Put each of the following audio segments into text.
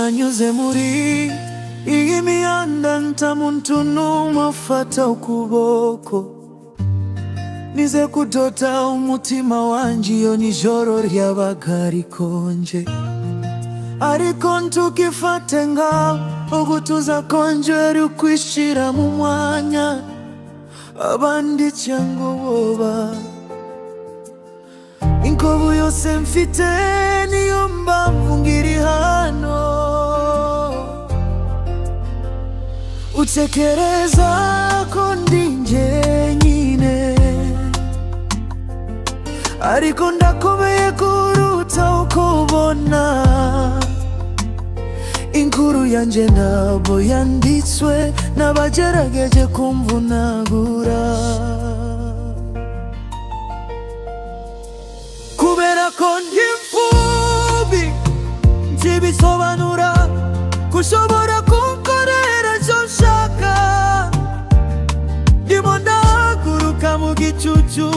nanyuze muri iyi mihanda ntamuntu n'umwe ufata ukuboko, nize kudota umutima wanje iyo nijoro ryabaga rikonje, ariko ntukifate ngaho ugutuza konje rukwishira mu mwanya abandi cyangwa woba. Inkovu yose mfite niyo mpamvu ngiri hano, utekereza ko ndi njyenyine, ariko ndakomeye kuruta uko ubona. Inkuru yanje ntabwo yanditswe n'abagerageje kumvunagura, kubera ko ndi imfubyi ntibisobanura ko ushobora kunkorera icyo nshaka. Ndimo ndahaguruka mu gicucu,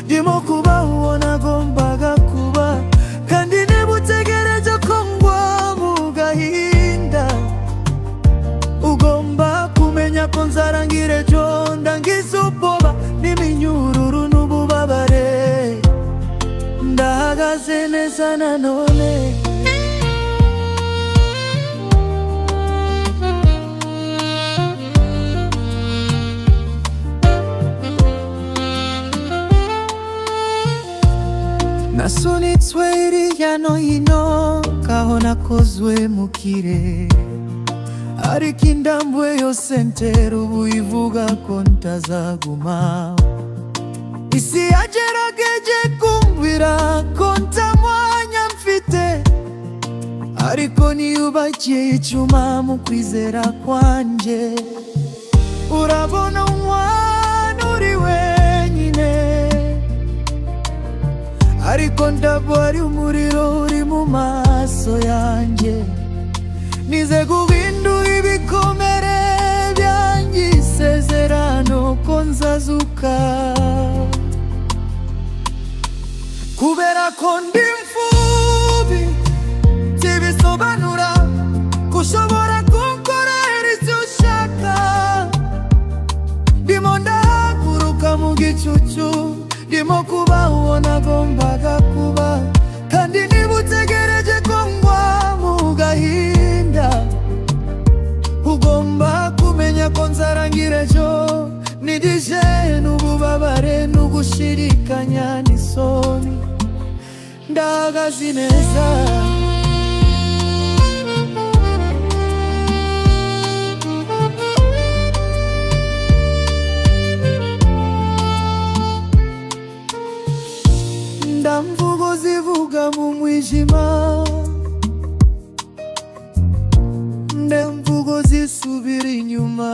ndimo kuba uwo nagombaga kuba, kandi niba utegereje ko ngwa mu gahinda, ugomba kumenya ko nzarangira ejo ndangiza ubwoba n'iminyururu n'ububabare. Ndahagaze neza nanone, nasunitswe hirya no hino kaho nakozwe mu kirere, ariko indambwe yose ntera ubu ivuga ko ntazaguma. Isi yagerageje kumvira ko nta mwanya mfite, ariko niyubakiye icyuma mu kwizera kwanje. Urabona umwana uri wenyine, ariko ndabwo ari umuriro uri mu maso yanjye. Nize guhindura ibikomere byanjye, isezerano ko nzazuka, kubera ko ndi imfubyi ntibisobanura ko ushobora kunkorera icyo ushaka. Ndimo ndahaguruka mu gicucu, ndimo kuba uwo nagombaga kuba, kandi niba utegereje ko ngwa mu gahinda, ugomba kumenya ko nzarangira ejo nidije n'ububabare n'ugushirikanya n'isoni. Ndahagaze neza, ndamvugo zivuga mu mwijima, ndamvugo zisubira inyuma.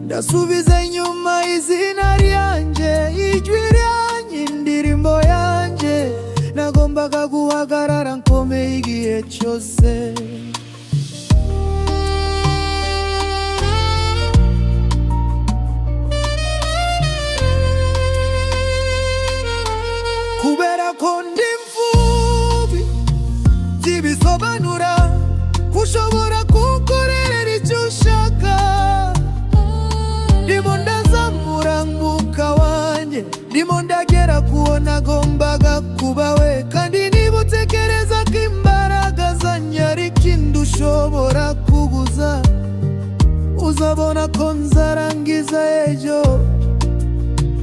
Ndasubiza inyuma izina ryanje, ijwi ryanjye, indirimbo yanje. Nagombaga guhagarara nkomeye igihe cyose, kubera ko ndi imfubyi ntibisobanura ko ushobora kunkorera icyo ushaka. Ndimo ndazamura umwuka wanjye, ndimo ndagera kuwo nagombaga kuba we, kandi niba utekereza ko imbaraga zanjye ari ikindi ushobora kuguza, uzabona ko nzarangiza ejo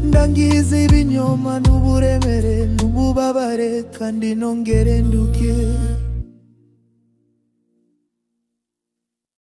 ndangiza ibinyoma n'uburemere n'ububabare, kandi nongere nduke.